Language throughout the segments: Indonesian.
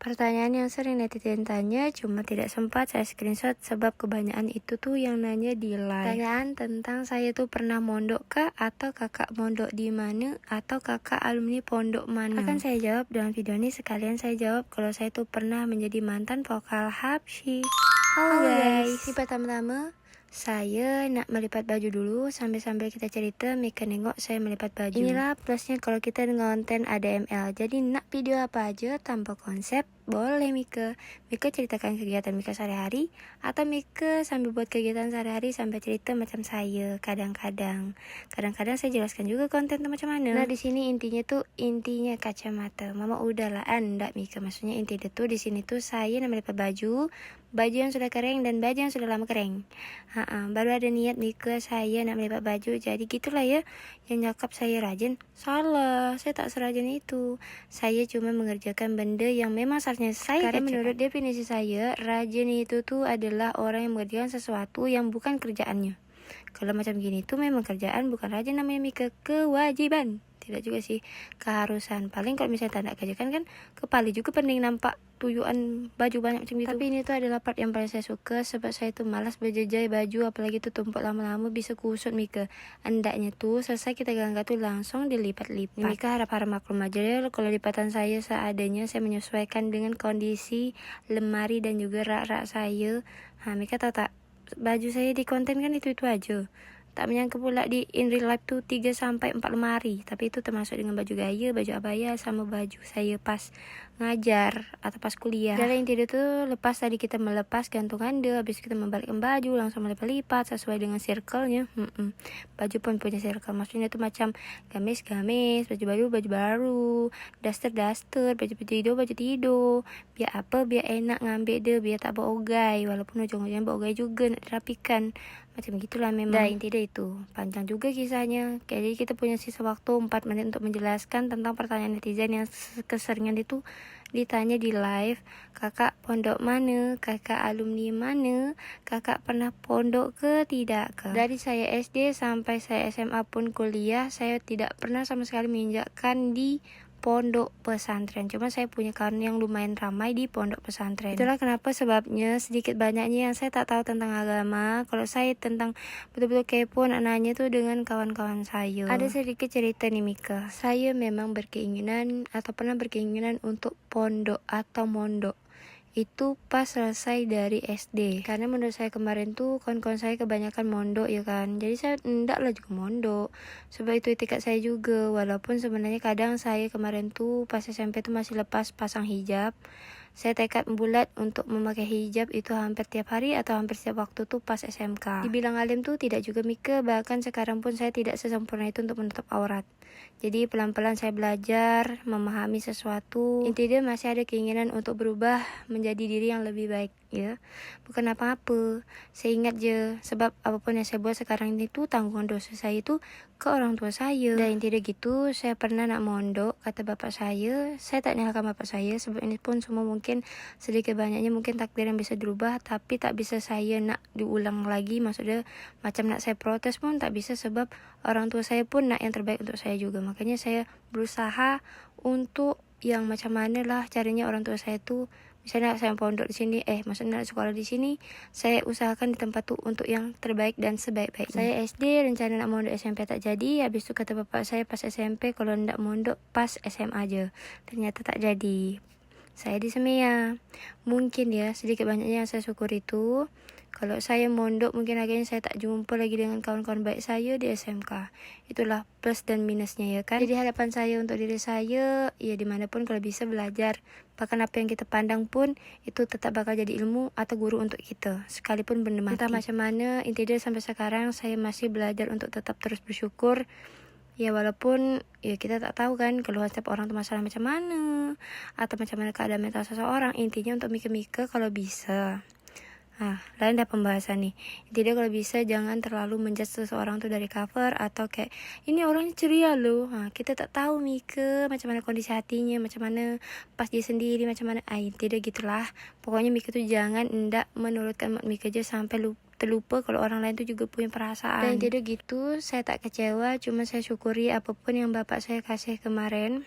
Pertanyaan yang sering netizen tanya, cuma tidak sempat saya screenshot sebab kebanyakan itu tuh yang nanya di live. Pertanyaan tentang saya tuh pernah mondok kah, atau kakak mondok di mana, atau kakak alumni pondok mana. Akan saya jawab dalam video ini. Sekalian saya jawab kalau saya tuh pernah menjadi mantan vokal Habsyi. Halo guys, di pertama-tama saya nak melipat baju dulu. Sambil-sambil kita cerita, Mika nengok saya melipat baju. Inilah plusnya kalau kita ngonten ADML. Jadi nak video apa aja tanpa konsep, boleh Mika ceritakan kegiatan Mika sehari-hari, atau Mika sambil buat kegiatan sehari-hari sampai cerita macam saya. Kadang-kadang saya jelaskan juga konten tuh macam mana. Nah di sini intinya kacamata. Mama udahlah enggak Mika, maksudnya inti itu di sini tuh saya nak melipat baju yang sudah kering dan baju yang sudah lama kering. Baru ada niat Mika saya nak melipat baju. Jadi gitulah ya. Yang nyakap saya rajin, salah. Saya tak serajin itu. Saya cuma mengerjakan benda yang memang seharusnya saya kerjakan. Karena menurut definisi saya, rajin itu tuh adalah orang yang mengerjakan sesuatu yang bukan kerjaannya. Kalau macam gini tuh memang kerjaan, bukan rajin namanya Mika. Kewajiban. Tidak juga sih, keharusan. Paling kalau misalnya tak nak kerjakan kan kepala juga pening nampak tuyuan baju banyak macam gitu. Tapi ini tuh adalah part yang paling saya suka, sebab saya tuh malas berjejai baju, apalagi tuh tumpuk lama-lama bisa kusut Mika. Andaknya tuh selesai kita gangga tuh langsung dilipat-lipat. Mika harap-harap maklum aja ya kalau lipatan saya seadanya. Saya menyesuaikan dengan kondisi lemari dan juga rak-rak saya. Mika tahu tak, baju saya di konten kan itu aja. Tak menyangka pula di in real life tuh 3-4 lemari. Tapi itu termasuk dengan baju gaya, baju abaya, sama baju saya pas ngajar atau pas kuliah. Jadi intinya tuh lepas tadi kita melepas gantungan dia, habis kita membalikkan baju langsung melipat-lipat sesuai dengan circle-nya. Baju pun punya circle, maksudnya tuh macam gamis, baju baru, daster, baju tidur. Biar apa? Biar enak ngambil dia, biar tak berogai. Walaupun ujung-ujungnya berogai juga nak dirapikan. Macam gitulah memang. Dah intinya itu. Panjang juga kisahnya. Jadi kita punya sisa waktu 4 menit untuk menjelaskan tentang pertanyaan netizen yang keseringan itu ditanya di live. Kakak pondok mana? Kakak alumni mana? Kakak pernah pondok ke tidak ke? Dari saya SD sampai saya SMA pun kuliah, saya tidak pernah sama sekali menginjakkan di pondok pesantren. Cuma saya punya kawan yang lumayan ramai di pondok pesantren. Itulah kenapa sebabnya sedikit banyaknya yang saya tak tahu tentang agama. Kalau saya tentang betul-betul kepo nanya tuh dengan kawan-kawan saya. Ada sedikit cerita nih Mika. Saya memang berkeinginan atau pernah berkeinginan untuk pondok atau mondok. Itu pas selesai dari SD. Karena menurut saya kemarin tuh kawan-kawan saya kebanyakan mondok ya kan. Jadi saya enggak lah juga mondok. Sebab itu etikat saya juga. Walaupun sebenarnya kadang saya kemarin tuh pas SMP tuh masih lepas pasang hijab. Saya tekad bulat untuk memakai hijab itu hampir tiap hari atau hampir setiap waktu tuh pas SMK. Dibilang alim tuh tidak juga Mika, bahkan sekarang pun saya tidak sesempurna itu untuk menutup aurat. Jadi pelan-pelan saya belajar memahami sesuatu. Intinya masih ada keinginan untuk berubah menjadi diri yang lebih baik ya. Bukan apa-apa. Saya ingat je, sebab apapun yang saya buat sekarang ini tuh tanggungan dosa saya itu ke orang tua saya. Dan intinya gitu, saya pernah nak mondok, kata bapak saya tak nyalakan bapak saya, sebab ini pun semua mungkin sedikit banyaknya mungkin takdir yang bisa dirubah, tapi tak bisa saya nak diulang lagi. Maksudnya macam nak saya protes pun tak bisa, sebab orang tua saya pun nak yang terbaik untuk saya juga. Makanya saya berusaha untuk yang macam mana lah caranya orang tua saya tuh, misalnya saya pondok di sini, maksudnya sekolah di sini, saya usahakan di tempat tuh untuk yang terbaik dan sebaik-baiknya. Saya SD rencana nak mondok SMP tak jadi. Habis itu kata bapak saya pas SMP kalau nak mondok pas SMA aja. Ternyata tak jadi. Saya di Semea. Mungkin ya sedikit banyaknya yang saya syukur itu, kalau saya mondok mungkin akhirnya saya tak jumpa lagi dengan kawan-kawan baik saya di SMK. Itulah plus dan minusnya ya kan. Jadi harapan saya untuk diri saya, ya dimanapun kalau bisa belajar. Bahkan apa yang kita pandang pun itu tetap bakal jadi ilmu atau guru untuk kita, sekalipun benda mati. Entah macam mana, intinya sampai sekarang saya masih belajar untuk tetap terus bersyukur. Ya walaupun ya kita tak tahu kan keluhan setiap orang tuh masalah macam mana, atau macam mana keadaan mental seseorang. Intinya untuk mikir-mikir kalau bisa. Lain dah pembahasan nih. Intinya kalau bisa jangan terlalu menjudge seseorang tuh dari cover, atau kayak ini orangnya ceria loh. Kita tak tahu Mika macam mana kondisi hatinya, macam mana pas dia sendiri, macam mana. Intinya gitulah. Pokoknya Mika tuh jangan enggak menurutkan mood Mika aja sampai terlupa kalau orang lain tuh juga punya perasaan. Dan intinya gitu, saya tak kecewa, cuma saya syukuri apapun yang bapak saya kasih kemarin.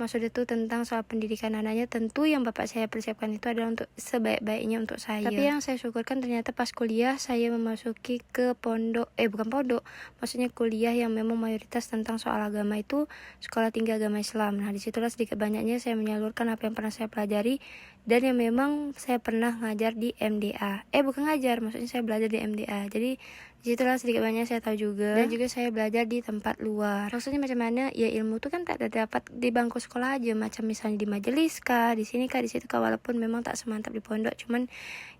Maksudnya tuh tentang soal pendidikan anaknya, tentu yang bapak saya persiapkan itu adalah untuk sebaik-baiknya untuk saya. Tapi yang saya syukurkan ternyata pas kuliah saya memasuki ke pondok, bukan pondok, maksudnya kuliah yang memang mayoritas tentang soal agama, itu sekolah tinggi agama Islam. Nah disitulah sedikit banyaknya saya menyalurkan apa yang pernah saya pelajari dan yang memang saya pernah ngajar di MDA. Bukan ngajar, maksudnya saya belajar di MDA. Jadi disitulah sedikit banyak saya tahu juga. Dan juga saya belajar di tempat luar. Maksudnya macam mana? Ya ilmu tuh kan tak ada dapat di bangku sekolah aja. Macam misalnya di majelis kah, di sini kah, di situ kah. Walaupun memang tak semantap di pondok. Cuman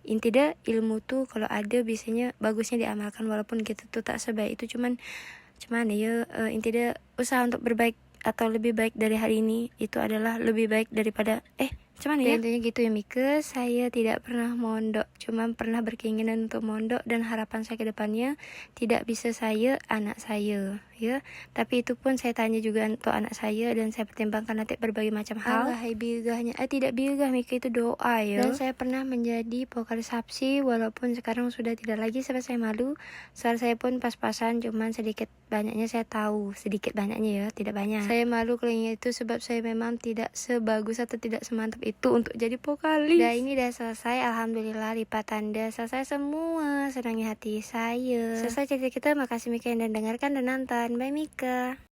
intinya ilmu tuh kalau ada biasanya bagusnya diamalkan. Walaupun kita tuh tak sebaik itu. Cuman ya intinya usaha untuk berbaik atau lebih baik dari hari ini itu adalah lebih baik daripada cuman ya intinya gitu ya Mika. Saya tidak pernah mondok, cuman pernah berkeinginan untuk mondok, dan harapan saya ke depannya tidak bisa saya, anak saya ya. Tapi itu pun saya tanya juga untuk anak saya dan saya pertimbangkan nanti berbagai macam hal. Hai biugahnya, tidak biugah Mika, itu doa ya. Dan saya pernah menjadi vokalis Sapsi, walaupun sekarang sudah tidak lagi sebab saya malu. Suara saya pun pas-pasan, cuman sedikit banyaknya saya tahu, sedikit banyaknya ya, tidak banyak. Saya malu kalau itu sebab saya memang tidak sebagus atau tidak semantap itu untuk jadi vokalis. Dan ini udah selesai, alhamdulillah, lipat tanda selesai semua. Senangnya hati saya. Selesai cerita kita, makasih Mika yang dengarkan dan nonton. Bye Mika.